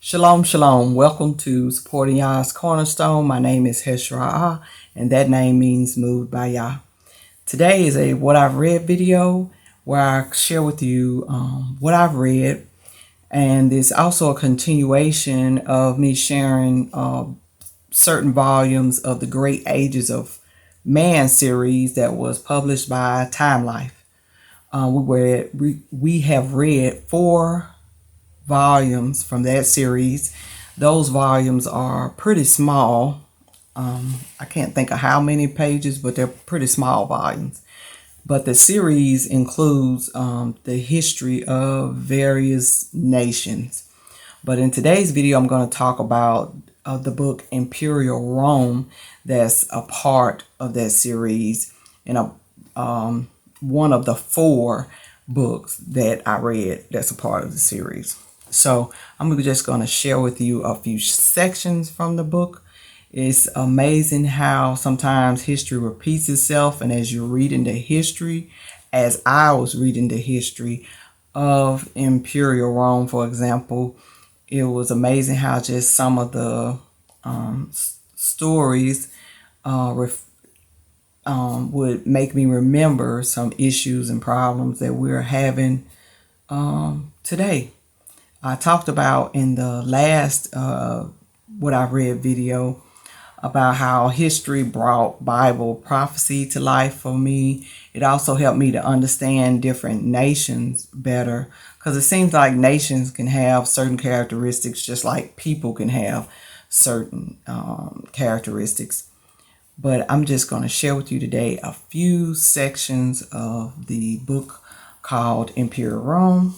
Shalom, shalom. Welcome to Supporting Yah's Cornerstone. My name is Heshra'ah, and that name means moved by Yah. Today is a What I've Read video where I share with you what I've read, and it's also a continuation of me sharing certain volumes of the Great Ages of Man series that was published by Time Life. We have read 4 volumes from that series. Those volumes are pretty small. I can't think of how many pages, but they're pretty small volumes. But the series includes the history of various nations. But in today's video, I'm going to talk about the book Imperial Rome that's a part of that series, and one of the 4 books that I read that's a part of the series. So I'm just going to share with you a few sections from the book. It's amazing how sometimes history repeats itself, and as you're reading the history, as I was reading the history of Imperial Rome, for example, it was amazing how just some of the stories would make me remember some issues and problems that we're having today. I talked about in the last What I Read video about how history brought Bible prophecy to life for me. It also helped me to understand different nations better, because it seems like nations can have certain characteristics just like people can have certain characteristics. But I'm just going to share with you today a few sections of the book called Imperial Rome.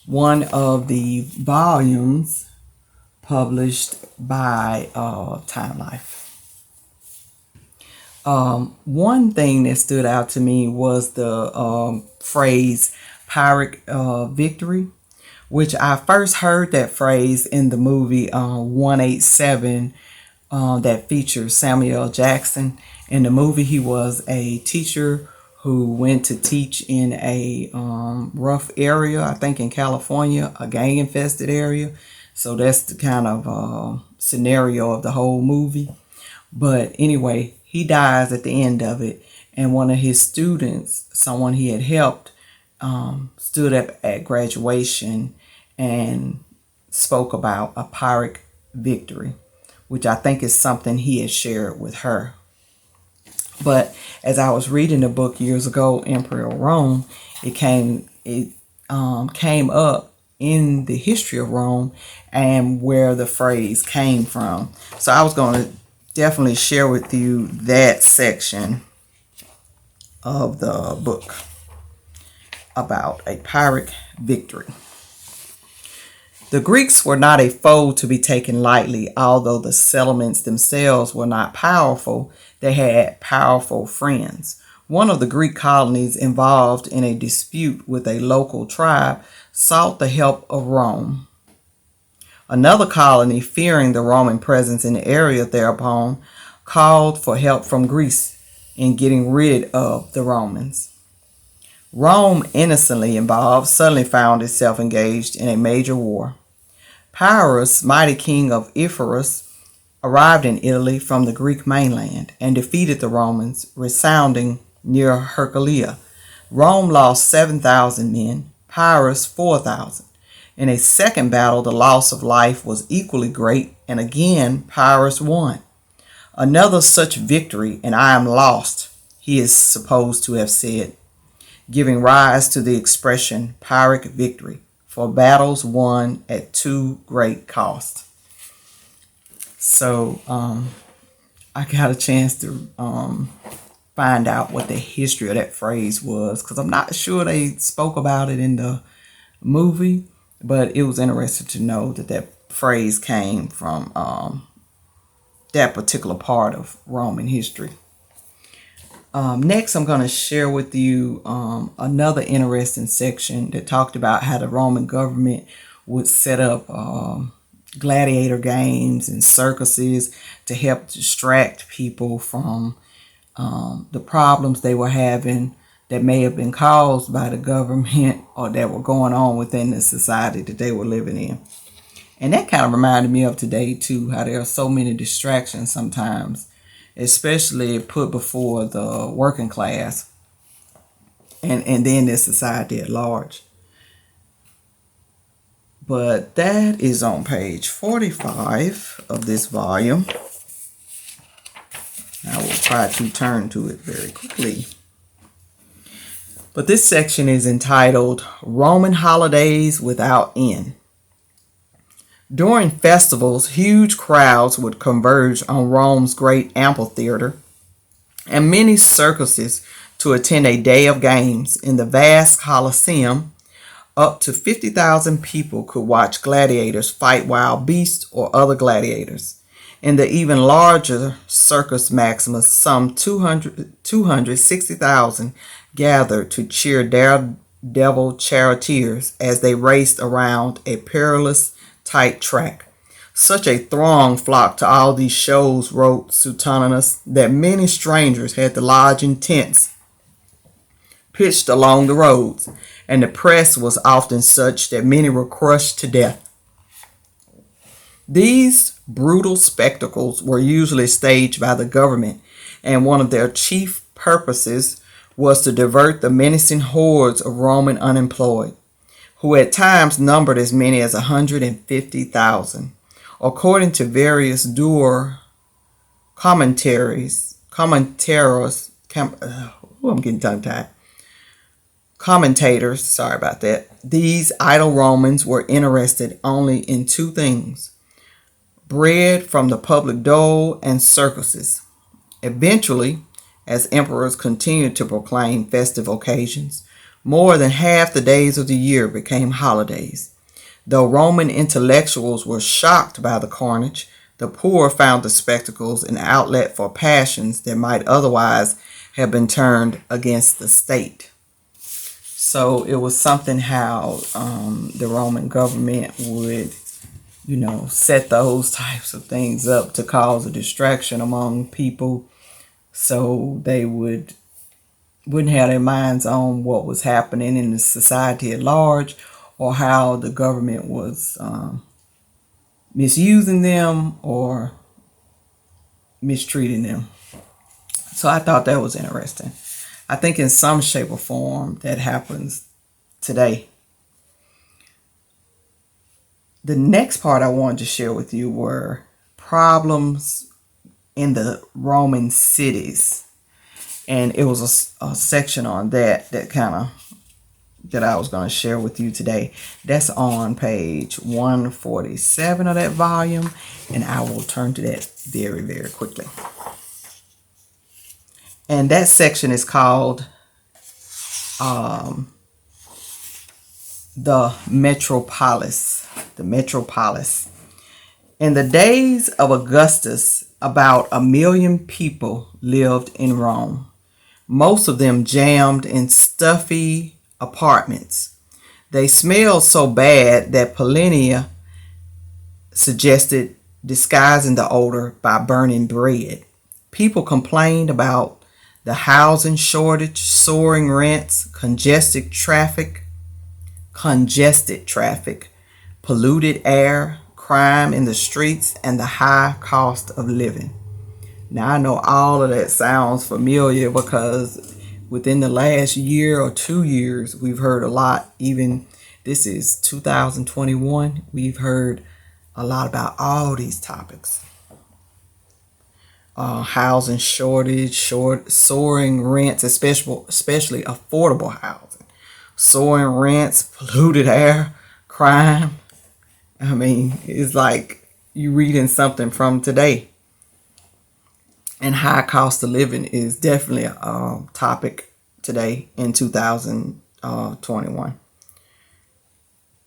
One of the volumes published by Time Life. One thing that stood out to me was the phrase Pyrrhic victory, which I first heard that phrase in the movie 187 that features Samuel L. Jackson. In the movie, he was a teacher who went to teach in a rough area, I think in California, a gang-infested area. So that's the kind of scenario of the whole movie. But anyway, he dies at the end of it, and one of his students, someone he had helped, stood up at graduation and spoke about a Pyrrhic victory, which I think is something he had shared with her. But as I was reading the book years ago, Imperial Rome, it came up in the history of Rome and where the phrase came from. So I was going to definitely share with you that section of the book about a Pyrrhic victory. The Greeks were not a foe to be taken lightly. Although the settlements themselves were not powerful, they had powerful friends. One of the Greek colonies involved in a dispute with a local tribe sought the help of Rome. Another colony, fearing the Roman presence in the area thereupon, called for help from Greece in getting rid of the Romans. Rome, innocently involved, suddenly found itself engaged in a major war. Pyrrhus, mighty king of Epirus, arrived in Italy from the Greek mainland and defeated the Romans, resounding near Heraclea. Rome lost 7,000 men, Pyrrhus 4,000. In a second battle, the loss of life was equally great, and again Pyrrhus won. Another such victory, and I am lost, he is supposed to have said, giving rise to the expression Pyrrhic victory, for battles won at too great cost. So I got a chance to find out what the history of that phrase was, because I'm not sure they spoke about it in the movie, but it was interesting to know that that phrase came from that particular part of Roman history. Next, I'm going to share with you another interesting section that talked about how the Roman government would set up gladiator games and circuses to help distract people from the problems they were having that may have been caused by the government or that were going on within the society that they were living in. And that kind of reminded me of today too, how there are so many distractions sometimes, especially put before the working class and then the society at large. But that is on page 45 of this volume. I will try to turn to it very quickly. But this section is entitled Roman Holidays Without End. During festivals, huge crowds would converge on Rome's great amphitheater and many circuses to attend a day of games. In the vast Colosseum, up to 50,000 people could watch gladiators fight wild beasts or other gladiators. In the even larger Circus Maximus, some 260,000 gathered to cheer daredevil charioteers as they raced around a perilous tight track. Such a throng flocked to all these shows, wrote Suetonius, that many strangers had to lodge in tents pitched along the roads, and the press was often such that many were crushed to death. These brutal spectacles were usually staged by the government, and one of their chief purposes was to divert the menacing hordes of Roman unemployed, who at times numbered as many as 150,000. According to various Duer commentators, I'm getting tongue-tied. Commentators, sorry about that, these idle Romans were interested only in two things: bread from the public dole and circuses. Eventually, as emperors continued to proclaim festive occasions, more than half the days of the year became holidays. Though Roman intellectuals were shocked by the carnage, the poor found the spectacles an outlet for passions that might otherwise have been turned against the state. So it was something how the Roman government would, set those types of things up to cause a distraction among people, so they wouldn't have their minds on what was happening in the society at large, or how the government was misusing them or mistreating them. So I thought that was interesting. I think in some shape or form that happens today. The next part I wanted to share with you were problems in the Roman cities. And it was a section on that I was going to share with you today. That's on page 147 of that volume, and I will turn to that very, very quickly. And that section is called the Metropolis. The Metropolis. In the days of Augustus, about 1 million people lived in Rome, most of them jammed in stuffy apartments. They smelled so bad that Pliny suggested disguising the odor by burning bread. People complained about the housing shortage, soaring rents, congested traffic, polluted air, crime in the streets, and the high cost of living. Now, I know all of that sounds familiar because within the last year or 2 years, we've heard a lot. Even this is 2021, we've heard a lot about all these topics. Housing shortage, soaring rents, especially affordable housing, soaring rents, polluted air, crime. I mean, it's like you reading something from today. And high cost of living is definitely a topic today in 2021.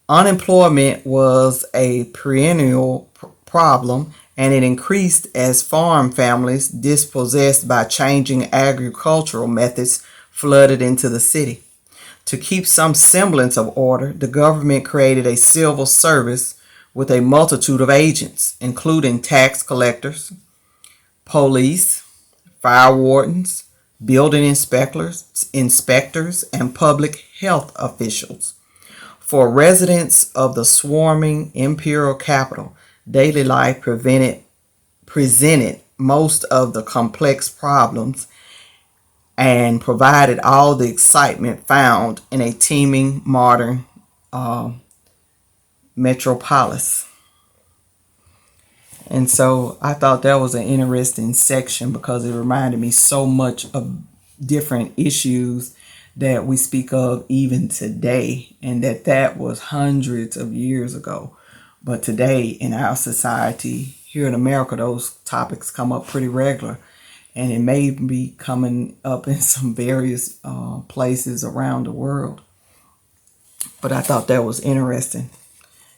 Unemployment was a perennial problem, and it increased as farm families dispossessed by changing agricultural methods flooded into the city. To keep some semblance of order, the government created a civil service with a multitude of agents, including tax collectors, police, fire wardens, building inspectors, and public health officials. For residents of the swarming imperial capital, daily life presented most of the complex problems and provided all the excitement found in a teeming modern metropolis. And so I thought that was an interesting section because it reminded me so much of different issues that we speak of even today, and that was hundreds of years ago. But today in our society here in America, those topics come up pretty regular, and it may be coming up in some various places around the world. But I thought that was interesting.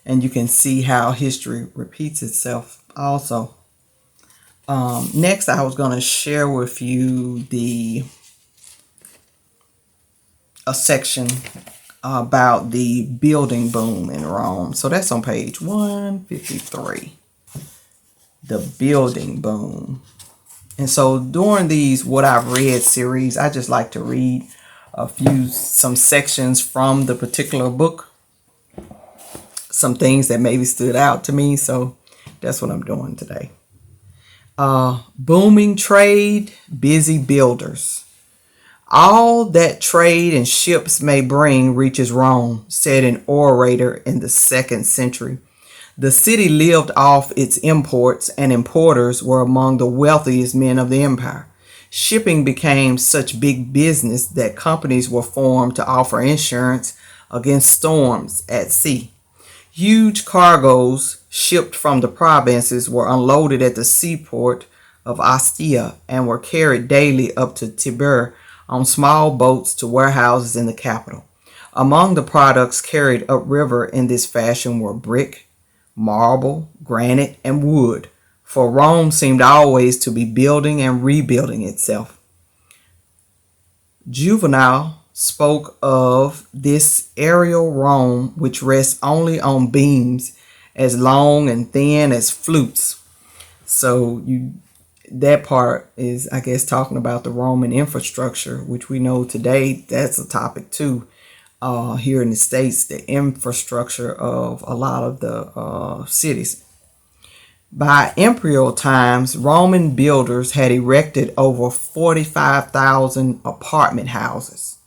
And you can see how history repeats itself also. Next, I was going to share with you a section about the building boom in Rome. So that's on page 153. The building boom. And so during these What I've Read series, I just like to read some sections from the particular book. Some things that maybe stood out to me. So that's what I'm doing today. Booming trade, busy builders. All that trade and ships may bring reaches Rome, said an orator in the 2nd century. The city lived off its imports, and importers were among the wealthiest men of the empire. Shipping became such big business that companies were formed to offer insurance against storms at sea. Huge cargoes shipped from the provinces were unloaded at the seaport of Ostia and were carried daily up to Tibur on small boats to warehouses in the capital. Among the products carried upriver in this fashion were brick, marble, granite, and wood, for Rome seemed always to be building and rebuilding itself. Juvenal spoke of this aerial Rome which rests only on beams as long and thin as flutes. So that part is, I guess, talking about the Roman infrastructure, which we know today that's a topic too. Here in the States, the infrastructure of a lot of the cities. By imperial times, Roman builders had erected over 45,000 apartment houses.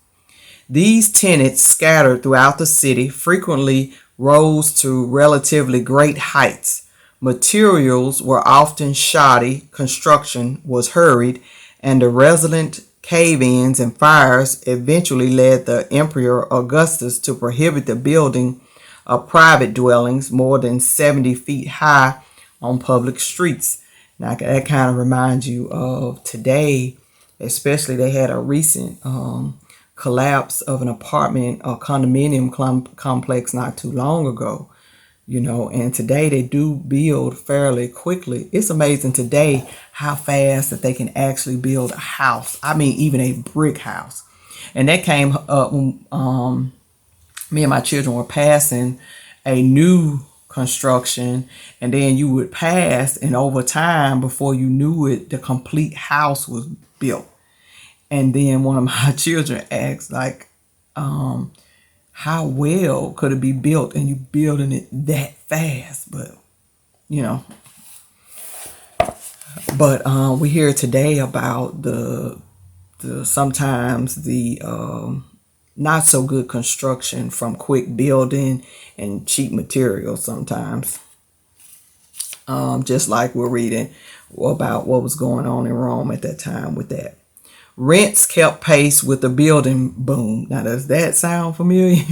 These tenants, scattered throughout the city, frequently rose to relatively great heights. Materials were often shoddy, construction was hurried, and the resultant cave-ins and fires eventually led the Emperor Augustus to prohibit the building of private dwellings more than 70 feet high on public streets. Now that kind of reminds you of today, especially they had a recent collapse of an apartment or condominium complex not too long ago, and today they do build fairly quickly. It's amazing today how fast that they can actually build a house. I mean, even a brick house. And that came up when me and my children were passing a new construction, and then you would pass, and over time, before you knew it, the complete house was built. And then one of my children asked, like, how well could it be built and you building it that fast? But we hear today about the sometimes the not so good construction from quick building and cheap materials sometimes. Just like we're reading about what was going on in Rome at that time with that. Rents kept pace with the building boom. Now, does that sound familiar?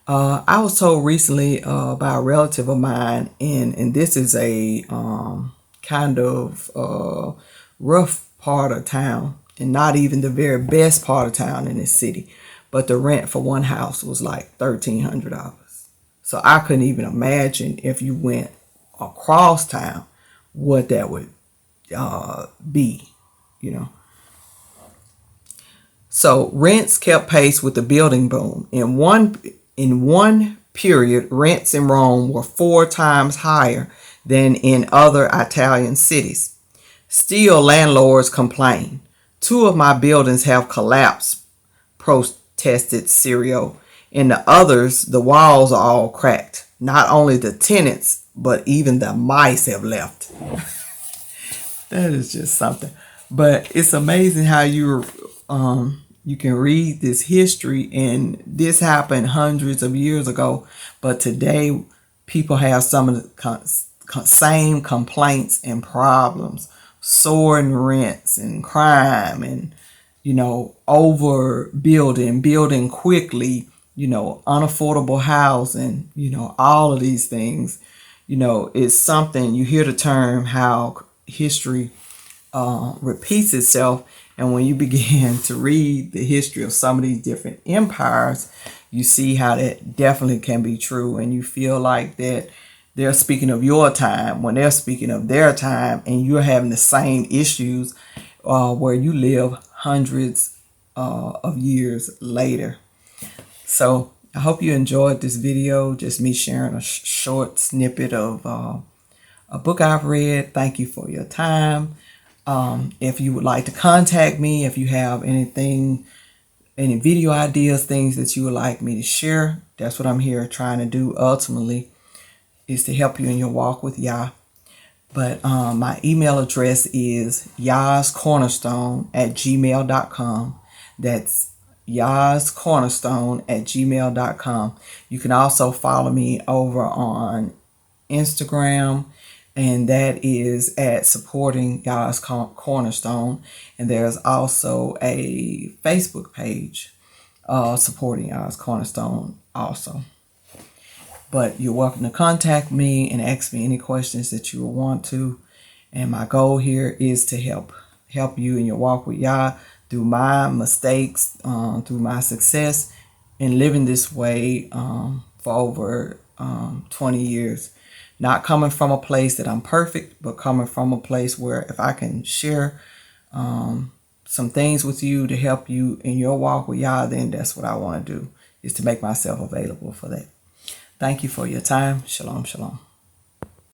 I was told recently by a relative of mine, and this is a kind of rough part of town, and not even the very best part of town in this city, but the rent for one house was like $1,300. So I couldn't even imagine if you went across town what that would be. So rents kept pace with the building boom. In one period, rents in Rome were 4 times higher than in other Italian cities. Still, landlords complained. Two of my buildings have collapsed, protested Serial. In the others, the walls are all cracked. Not only the tenants, but even the mice have left. That is just something. But it's amazing how you can read this history, and this happened hundreds of years ago. But today, people have some of the same complaints and problems, soaring rents and crime, and overbuilding, building quickly, unaffordable housing, all of these things. It's something you hear the term how history repeats itself. And when you begin to read the history of some of these different empires, you see how that definitely can be true. And you feel like that they're speaking of your time when they're speaking of their time, and you're having the same issues where you live hundreds of years later. So I hope you enjoyed this video, just me sharing a short snippet of a book I've read. Thank you for your time. If you would like to contact me, if you have anything, any video ideas, things that you would like me to share, that's what I'm here trying to do ultimately, is to help you in your walk with Yah. But my email address is yahscornerstone@gmail.com. That's yahscornerstone@gmail.com. You can also follow me over on Instagram, and that is at Supporting Yah's Cornerstone. And there's also a Facebook page, Supporting Yah's Cornerstone also. But you're welcome to contact me and ask me any questions that you will want to. And my goal here is to help you in your walk with Yah through my mistakes, through my success in living this way for over 20 years. Not coming from a place that I'm perfect, but coming from a place where if I can share some things with you to help you in your walk with Yah, then that's what I want to do, is to make myself available for that. Thank you for your time. Shalom, shalom.